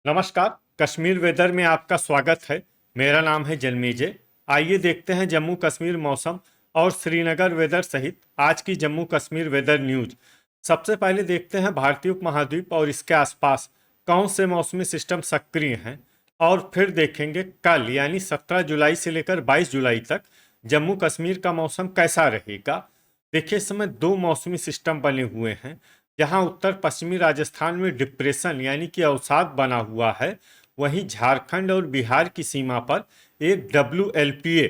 नमस्कार। कश्मीर वेदर में आपका स्वागत है। मेरा नाम है जन्मेजय। आइए देखते हैं जम्मू कश्मीर मौसम और श्रीनगर वेदर सहित आज की जम्मू कश्मीर वेदर न्यूज। सबसे पहले देखते हैं भारतीय उपमहाद्वीप और इसके आसपास कौन से मौसमी सिस्टम सक्रिय हैं, और फिर देखेंगे कल यानी 17 जुलाई से लेकर 22 जुलाई तक जम्मू कश्मीर का मौसम कैसा रहेगा। देखिए, इस समय दो मौसमी सिस्टम बने हुए हैं। जहां उत्तर पश्चिमी राजस्थान में डिप्रेशन यानी कि अवसाद बना हुआ है, वहीं झारखंड और बिहार की सीमा पर एक WLPA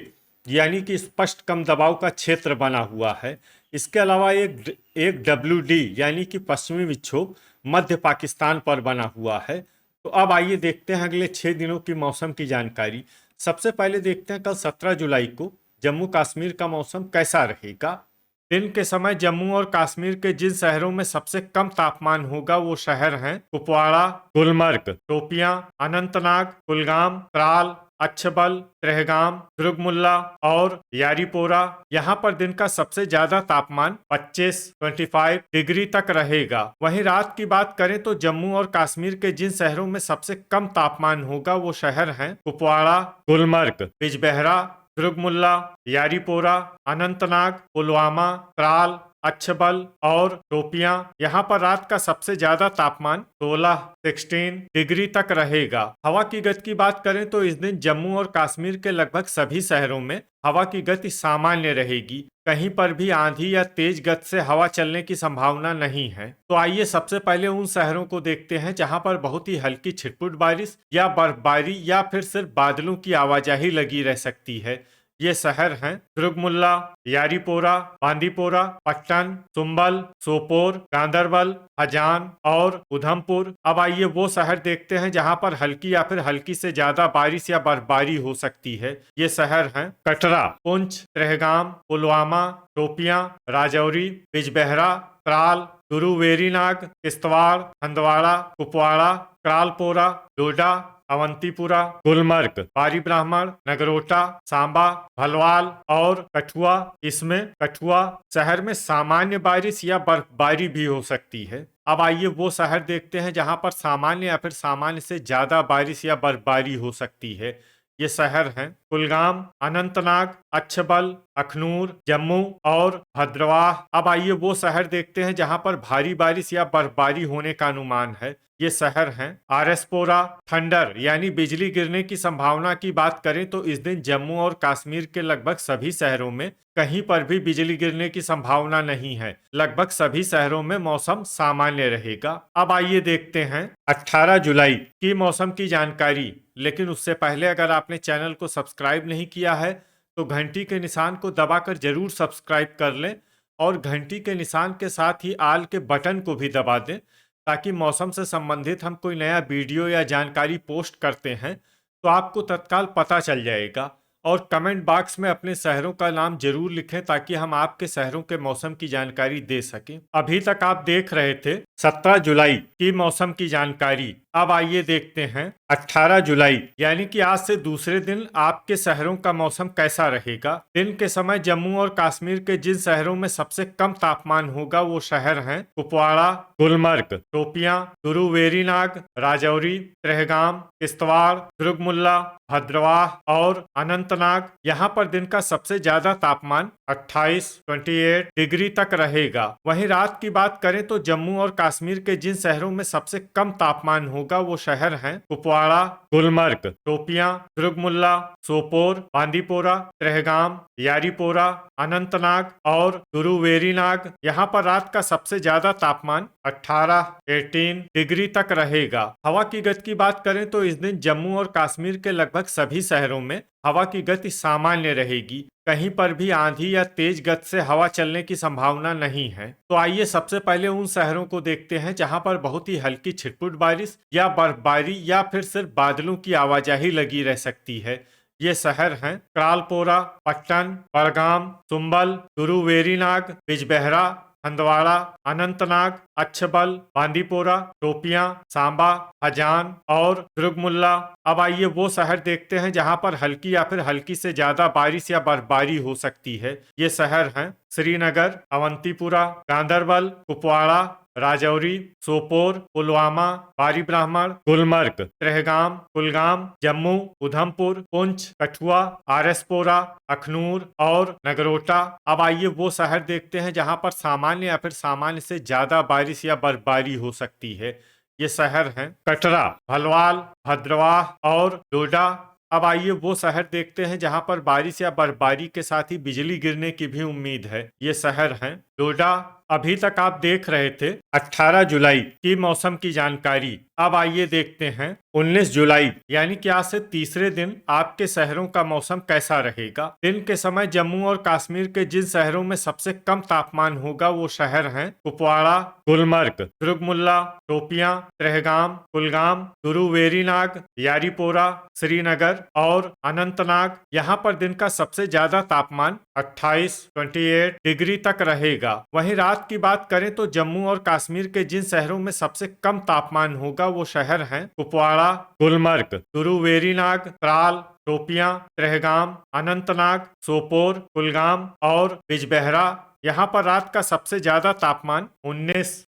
यानी कि स्पष्ट कम दबाव का क्षेत्र बना हुआ है। इसके अलावा एक WD यानी कि पश्चिमी विक्षोभ मध्य पाकिस्तान पर बना हुआ है। तो अब आइए देखते हैं अगले 6 दिनों की मौसम की जानकारी। सबसे पहले देखते हैं कल 17 जुलाई को जम्मू कश्मीर का मौसम कैसा रहेगा। दिन के समय जम्मू और कश्मीर के जिन शहरों में सबसे कम तापमान होगा वो शहर हैं कुपवाड़ा, गुलमर्ग, शोपियां, अनंतनाग, कुलगाम, त्राल, अच्छबल, त्रेहगाम, दुर्गमुल्ला और यारीपोरा। यहाँ पर दिन का सबसे ज्यादा तापमान 25 डिग्री तक रहेगा। वहीं रात की बात करें तो जम्मू और कश्मीर के जिन शहरों में सबसे कम तापमान होगा वो शहर हैं कुपवाड़ा, गुलमर्ग, बिजबेहरा, दुर्गमुल्ला, यारीपोरा, अनंतनाग, पुलवामा, त्राल, अच्छबल और शोपियां। यहाँ पर रात का सबसे ज्यादा तापमान 16 डिग्री तक रहेगा। हवा की गति की बात करें तो इस दिन जम्मू और कश्मीर के लगभग सभी शहरों में हवा की गति सामान्य रहेगी। कहीं पर भी आंधी या तेज गति से हवा चलने की संभावना नहीं है। तो आइए सबसे पहले उन शहरों को देखते हैं जहां पर बहुत ही हल्की छिटपुट बारिश या बर्फबारी या फिर सिर्फ बादलों की आवाजाही लगी रह सकती है। ये शहर हैं दुर्गमुल्ला, यारीपोरा, बांदीपोरा, पट्टन, सुंबल, सोपोर, गांदरबल, हजान और उधमपुर। अब आइए वो शहर देखते हैं जहां पर हल्की या फिर हल्की से ज्यादा बारिश या बर्फबारी हो सकती है। ये शहर हैं कटरा, पुंछ, त्रेहगाम, पुलवामा, शोपियां, राजौरी, बिजबेहरा, त्राल, गुरुवेरीनाग, किश्तवाड़, हंदवाड़ा, कुपवाड़ा, क्रालपोरा, डोडा, अवंतीपुरा, गुलमर्ग, बारी ब्राह्मण, नगरोटा, सांबा, भलवाल और कठुआ। इसमें कठुआ शहर में सामान्य बारिश या बर्फबारी भी हो सकती है। अब आइए वो शहर देखते हैं जहां पर सामान्य या फिर सामान्य से ज्यादा बारिश या बर्फबारी हो सकती है। ये शहर हैं कुलगाम, अनंतनाग, अच्छबल, अखनूर, जम्मू और भद्रवाह। अब आइए वो शहर देखते हैं जहां पर भारी बारिश या बर्फबारी होने का अनुमान है। ये शहर हैं आरएसपोरा। थंडर यानी बिजली गिरने की संभावना की बात करें तो इस दिन जम्मू और कश्मीर के लगभग सभी शहरों में कहीं पर भी बिजली गिरने की संभावना नहीं है। लगभग सभी शहरों में मौसम सामान्य रहेगा। अब आइए देखते हैं 18 जुलाई की मौसम की जानकारी। लेकिन उससे पहले अगर आपने चैनल को सब्सक्राइब नहीं किया है तो घंटी के निशान को दबाकर जरूर सब्सक्राइब कर लें और घंटी के निशान के साथ ही आल के बटन को भी दबा दें, ताकि मौसम से संबंधित हम कोई नया वीडियो या जानकारी पोस्ट करते हैं तो आपको तत्काल पता चल जाएगा। और कमेंट बॉक्स में अपने शहरों का नाम जरूर लिखें ताकि हम आपके शहरों के मौसम की जानकारी दे सकें। अभी तक आप देख रहे थे 17 जुलाई की मौसम की जानकारी। अब आइए देखते हैं 18 जुलाई यानी कि आज से दूसरे दिन आपके शहरों का मौसम कैसा रहेगा। दिन के समय जम्मू और कश्मीर के जिन शहरों में सबसे कम तापमान होगा वो शहर हैं कुपवाड़ा, गुलमर्ग, शोपियां, गुरुवेरीनाग, राजौरी, त्रेहगाम, किश्तवाड़, दुर्गमुल्ला, भद्रवाह और अनंतनाग। यहाँ पर दिन का सबसे ज्यादा तापमान 28 डिग्री तक रहेगा। वहीं रात की बात करें तो जम्मू और कश्मीर के जिन शहरों में सबसे कम तापमान होगा वो शहर हैं कुपवाड़ा, गुलमर्ग, शोपियां, दुर्गमुल्ला, सोपोर, बांदीपोरा, त्रेहगाम, यारीपोरा, अनंतनाग और गुरुवेरीनाग। यहाँ पर रात का सबसे ज्यादा तापमान 18 डिग्री तक रहेगा। हवा की गति की बात करें तो इस दिन जम्मू और कश्मीर के लगभग सभी शहरों में हवा की गति सामान्य रहेगी। कहीं पर भी आंधी या तेज गति से हवा चलने की संभावना नहीं है। तो आइए सबसे पहले उन शहरों को देखते हैं जहां पर बहुत ही हल्की छिटपुट बारिश या बर्फबारी या फिर सिर्फ बादलों की आवाजाही लगी रह सकती है। ये शहर हैं क्रालपोरा, पट्टन, बड़गाम, सुंबल, गुरुवेरीनाग, बिजबेहरा, हंदवाड़ा, अनंतनाग, अच्छबल, बांदीपोरा, शोपियां, सांबा, हजान और दुर्गमुल्ला। अब आइए वो शहर देखते हैं जहां पर हल्की या फिर हल्की से ज्यादा बारिश या बर्फबारी हो सकती है। ये शहर हैं श्रीनगर, अवंतीपुरा, गांदरबल, कुपवाड़ा, राजौरी, सोपोर, पुलवामा, बारी ब्राह्मण, गुलमर्ग, त्रेहगाम, कुलगाम, जम्मू, उधमपुर, पुंछ, कठुआ, आरएसपोरा, अखनूर और नगरोटा। अब आइए वो शहर देखते हैं जहां पर सामान्य या फिर सामान्य से ज्यादा बारिश या बर्फबारी हो सकती है। ये शहर हैं कटरा, भलवाल, भद्रवाह और डोडा। अब आइए वो शहर देखते हैं जहां पर बारिश या बर्फबारी के साथ ही बिजली गिरने की भी उम्मीद है। ये शहर हैं डोडा। अभी तक आप देख रहे थे 18 जुलाई की मौसम की जानकारी। अब आइए देखते हैं 19 जुलाई यानी कि आज से तीसरे दिन आपके शहरों का मौसम कैसा रहेगा। दिन के समय जम्मू और कश्मीर के जिन शहरों में सबसे कम तापमान होगा वो शहर हैं कुपवाड़ा, गुलमर्ग, दुर्गमुल्ला, शोपियां, त्रेहगाम, कुलगाम, गुरुवेरीनाग, यारीपोरा, श्रीनगर और अनंतनाग। यहाँ पर दिन का सबसे ज्यादा तापमान 28 डिग्री तक रहेगा। वहीं रात की बात करें तो जम्मू और कश्मीर के जिन शहरों में सबसे कम तापमान होगा वो शहर हैं कुपवाड़ा, गुलमर्ग, गुरुवेरीनाग, त्राल, शोपियां, त्रेहगाम, अनंतनाग, सोपोर, कुलगाम और बिजबेहरा। यहाँ पर रात का सबसे ज्यादा तापमान 19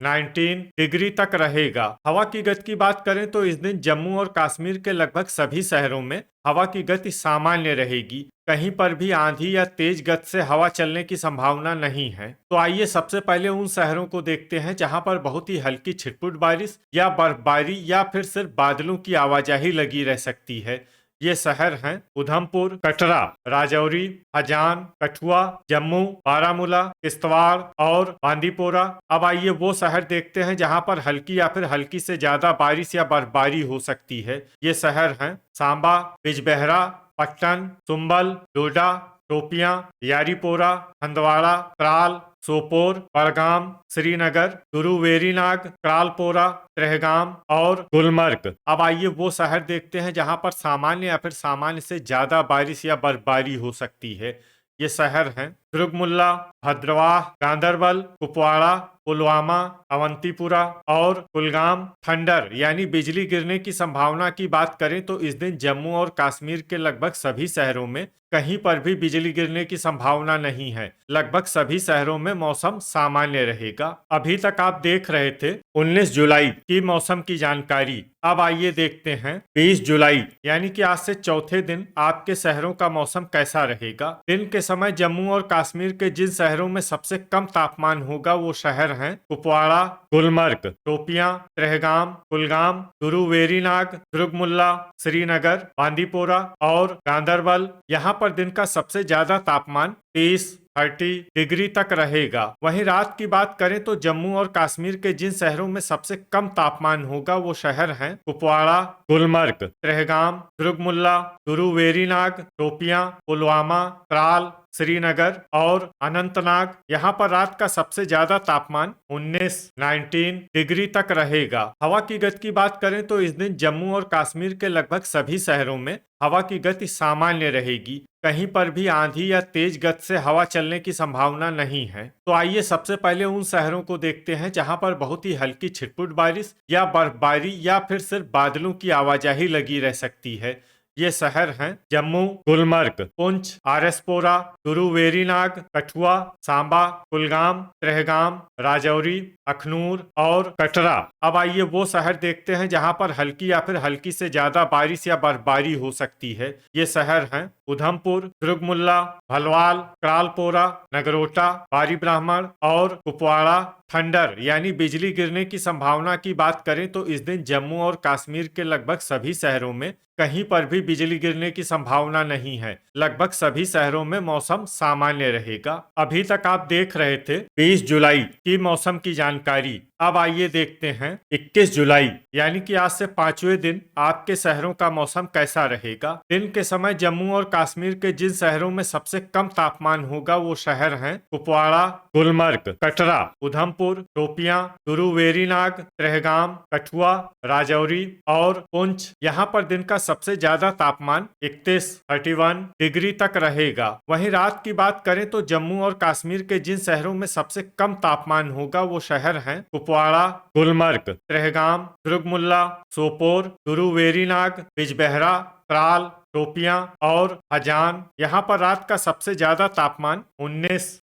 डिग्री तक रहेगा। हवा की गति की बात करें तो इस दिन जम्मू और कश्मीर के लगभग सभी शहरों में हवा की गति सामान्य रहेगी। कहीं पर भी आंधी या तेज गति से हवा चलने की संभावना नहीं है। तो आइए सबसे पहले उन शहरों को देखते हैं जहां पर बहुत ही हल्की छिटपुट बारिश या बर्फबारी या फिर सिर्फ बादलों की आवाजाही लगी रह सकती है। ये शहर हैं उधमपुर, कटरा, राजौरी, हजान, कठुआ, जम्मू, बारामूला, किश्तवाड़ और बांदीपोरा। अब आइए वो शहर देखते हैं जहां पर हल्की या फिर हल्की से ज्यादा बारिश या बर्फबारी हो सकती है। ये शहर हैं सांबा, बिजबेहरा, पट्टन, सुंबल, डोडा, शोपियां, यारीपोरा, हंदवाड़ा, त्राल, सोपोर, बड़गाम, श्रीनगर, गुरुवेरीनाग, क्रालपोरा, त्रेहगाम और गुलमर्ग। अब आइए वो शहर देखते हैं जहां पर सामान्य या फिर सामान्य से ज्यादा बारिश या बर्फबारी हो सकती है। ये शहर हैं दुर्गमुल्ला, भद्रवाह, गांदरबल, कुपवाड़ा, पुलवामा, अवंतीपुरा और कुलगाम। थंडर यानी बिजली गिरने की संभावना की बात करें तो इस दिन जम्मू और कश्मीर के लगभग सभी शहरों में कहीं पर भी बिजली गिरने की संभावना नहीं है। लगभग सभी शहरों में मौसम सामान्य रहेगा। अभी तक आप देख रहे थे 19 जुलाई की मौसम की जानकारी। अब आइए देखते हैं 20 जुलाई यानी कि आज से चौथे दिन आपके शहरों का मौसम कैसा रहेगा। दिन के समय जम्मू और कश्मीर के जिन शहरों में सबसे कम तापमान होगा वो शहर हैं कुपवाड़ा, गुलमर्ग, शोपियां, त्रेहगाम, कुलगाम, गुरुवेरीनाग, दुर्गमुल्ला, श्रीनगर, बांदीपोरा और गांदरबल। यहाँ पर दिन का सबसे ज्यादा तापमान 30 डिग्री तक रहेगा। वहीं रात की बात करें तो जम्मू और कश्मीर के जिन शहरों में सबसे कम तापमान होगा वो शहर हैं कुपवाड़ा, गुलमर्ग, त्रेहगाम, दुर्गमुल्ला, गुरुवेरीनाग, शोपियां, पुलवामा, त्राल, श्रीनगर और अनंतनाग। यहाँ पर रात का सबसे ज्यादा तापमान 19 डिग्री तक रहेगा। हवा की गति की बात करें तो इस दिन जम्मू और कश्मीर के लगभग सभी शहरों में हवा की गति सामान्य रहेगी। कहीं पर भी आंधी या तेज गति से हवा चलने की संभावना नहीं है। तो आइए सबसे पहले उन शहरों को देखते हैं जहां पर बहुत ही हल्की छिटपुट बारिश या बर्फबारी या फिर सिर्फ बादलों की आवाजाही लगी रह सकती है। ये शहर हैं जम्मू, गुलमर्ग, पुंछ, आरएसपोरा, गुरुवेरीनाग, कठुआ, सांबा, कुलगाम, त्रेहगाम, राजौरी, अखनूर और कटरा। अब आइए वो शहर देखते हैं जहां पर हल्की या फिर हल्की से ज्यादा बारिश या बर्फबारी हो सकती है। ये शहर हैं उधमपुर, दुर्गमुल्ला, भलवाल, क्रालपोरा, नगरोटा, बारी ब्राह्मण और कुपवाड़ा। थंडर यानी बिजली गिरने की संभावना की बात करें तो इस दिन जम्मू और कश्मीर के लगभग सभी शहरों में कहीं पर भी बिजली गिरने की संभावना नहीं है। लगभग सभी शहरों में मौसम सामान्य रहेगा। अभी तक आप देख रहे थे 20 जुलाई की मौसम की जानकारी। अब आइए देखते हैं 21 जुलाई यानी कि आज से 5वें दिन आपके शहरों का मौसम कैसा रहेगा। दिन के समय जम्मू और कश्मीर के जिन शहरों में सबसे कम तापमान होगा वो शहर हैं कुपवाड़ा, गुलमर्ग, कटरा, उधमपुर, शोपियां, गुरुवेरीनाग, त्रेहगाम, कठुआ, राजौरी और पुंछ। यहाँ पर दिन का सबसे ज्यादा तापमान 31 डिग्री तक रहेगा। वहीं रात की बात करें तो जम्मू और कश्मीर के जिन शहरों में सबसे कम तापमान होगा वो शहर हैं कुपवाड़ा, गुलमर्ग, त्रेहगाम, दुर्गमुल्ला, सोपोर, गुरुवेरीनाग, बिजबहरा, त्राल, टोपियां और हजान। यहाँ पर रात का सबसे ज्यादा तापमान 19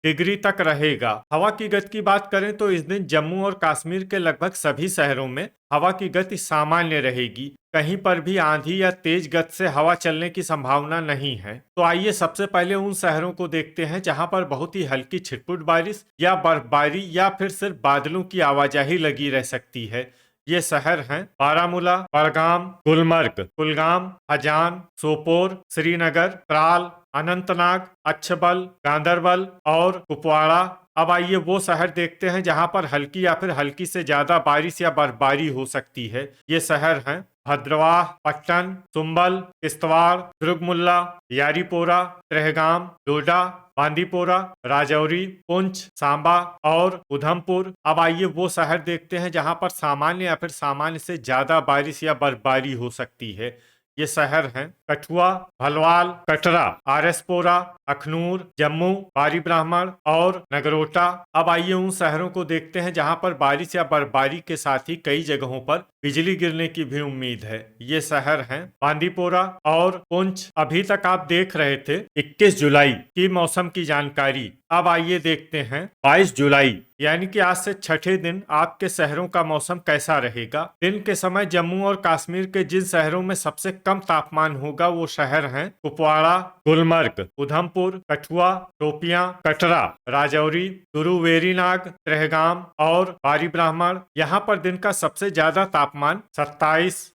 डिग्री तक रहेगा। हवा की गति की बात करें तो इस दिन जम्मू और कश्मीर के लगभग सभी शहरों में हवा की गति सामान्य रहेगी। कहीं पर भी आंधी या तेज गति से हवा चलने की संभावना नहीं है। तो आइए सबसे पहले उन शहरों को देखते हैं जहां पर बहुत ही हल्की छिटपुट बारिश या बर्फबारी या फिर सिर्फ बादलों की आवाजाही लगी रह सकती है। ये शहर हैं बारामूला, बड़गाम, गुलमर्ग, कुलगाम, हजान, सोपोर, श्रीनगर, त्राल, अनंतनाग, अच्छबल, गांदरबल और कुपवाड़ा। अब आइए वो शहर देखते हैं जहां पर हल्की या फिर हल्की से ज्यादा बारिश या बर्फबारी हो सकती है। ये शहर हैं भद्रवाह, पट्टन, सुंबल, किश्तवाड़, दुर्गमुल्ला, यारीपोरा, त्रेहगाम, डोडा, बांदीपोरा, राजौरी, पुंछ, सांबा और उधमपुर। अब आइए वो शहर देखते हैं जहां पर सामान्य या फिर सामान्य से ज्यादा बारिश या बर्फबारी हो सकती है। ये शहर हैं कठुआ, भलवाल, कटरा, आरएसपोरा, अखनूर, जम्मू, बारी ब्राह्मण और नगरोटा। अब आइए उन शहरों को देखते हैं जहां पर बारिश या बर्फबारी के साथ ही कई जगहों पर बिजली गिरने की भी उम्मीद है। ये शहर हैं बांदीपोरा और पुंछ। अभी तक आप देख रहे थे 21 जुलाई की मौसम की जानकारी। अब आइए देखते हैं 22 जुलाई यानी कि आज से छठे दिन आपके शहरों का मौसम कैसा रहेगा। दिन के समय जम्मू और कश्मीर के जिन शहरों में सबसे कम तापमान होगा वो शहर हैं कुपवाड़ा, गुलमर्ग, उधमपुर, कठुआ, टोपियां, कटरा, राजौरी, गुरुवेरीनाग, त्रेहगाम और बारी ब्राह्मण। यहाँ पर दिन का सबसे ज्यादा तापमान 27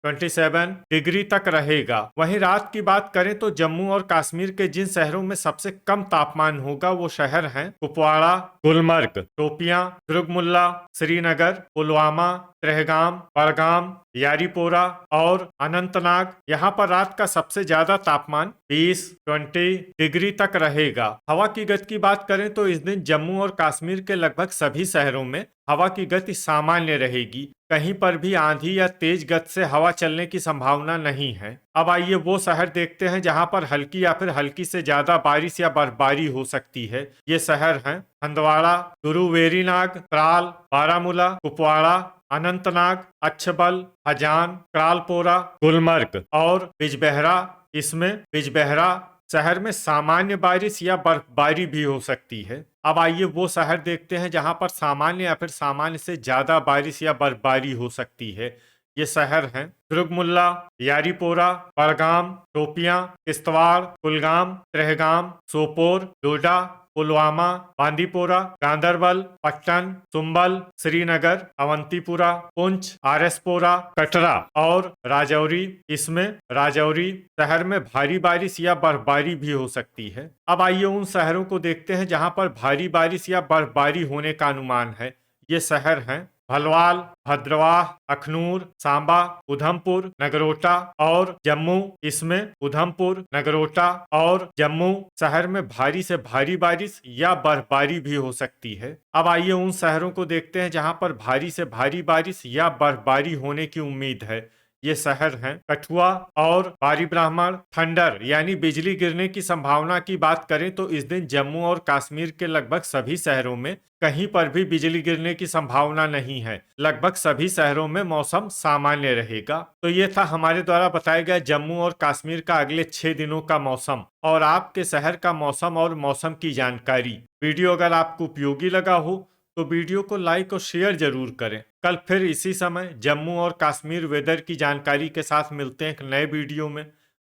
डिग्री तक रहेगा। वहीं रात की बात करें तो जम्मू और कश्मीर के जिन शहरों में सबसे कम तापमान होगा वो शहर हैं कुपवाड़ा, गुलमर्ग, टोपियां, दुर्गमुल्ला, श्रीनगर, पुलवामा, त्रेहगाम, बड़गाम, यारीपोरा और अनंतनाग। यहाँ पर रात का सबसे ज्यादा तापमान 20 डिग्री तक रहेगा। हवा की गति की बात करें तो इस दिन जम्मू और कश्मीर के लगभग सभी शहरों में हवा की गति सामान्य रहेगी। कहीं पर भी आंधी या तेज गति से हवा चलने की संभावना नहीं है। अब आइए वो शहर देखते हैं जहां पर हल्की या फिर हल्की से ज्यादा बारिश या बर्फबारी हो सकती है। ये शहर हैं हंदवाड़ा, गुरुवेरीनाग, त्राल, बारामूला, कुपवाड़ा, अनंतनाग, अच्छबल, हजान, क्रालपोरा, गुलमर्ग और बिजबहरा। इसमें बिजबहरा शहर में सामान्य बारिश या बर्फबारी भी हो सकती है। अब आइए वो शहर देखते हैं जहां पर सामान्य या फिर सामान्य से ज्यादा बारिश या बर्फबारी हो सकती है। ये शहर हैं दुर्गमुल्ला, यारीपोरा, बड़गाम, टोपियां, किश्तवाड़, कुलगाम, त्रेहगाम, सोपोर, डोडा, पुलवामा, बांदीपोरा, गांदरबल, पट्टन, सुंबल, श्रीनगर, अवंतीपुरा, पुंछ, आरएसपोरा, कटरा और राजौरी। इसमें राजौरी शहर में भारी बारिश या बर्फबारी भी हो सकती है। अब आइए उन शहरों को देखते हैं जहां पर भारी बारिश या बर्फबारी होने का अनुमान है। ये शहर हैं भलवाल, भद्रवाह, अखनूर, सांबा, उधमपुर, नगरोटा और जम्मू। इसमें उधमपुर, नगरोटा और जम्मू शहर में भारी से भारी बारिश या बर्फबारी भी हो सकती है। अब आइए उन शहरों को देखते हैं जहां पर भारी से भारी बारिश या बर्फबारी होने की उम्मीद है। ये शहर हैं कठुआ और बारी ब्राह्मण। थंडर यानी बिजली गिरने की संभावना की बात करें तो इस दिन जम्मू और कश्मीर के लगभग सभी शहरों में कहीं पर भी बिजली गिरने की संभावना नहीं है। लगभग सभी शहरों में मौसम सामान्य रहेगा। तो ये था हमारे द्वारा बताया गया जम्मू और कश्मीर का अगले 6 दिनों का मौसम और आपके शहर का मौसम और मौसम की जानकारी। वीडियो अगर आपको उपयोगी लगा हो तो वीडियो को लाइक और शेयर जरूर करें। कल फिर इसी समय जम्मू और कश्मीर वेदर की जानकारी के साथ मिलते हैं एक नए वीडियो में।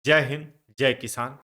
जय हिंद, जय किसान।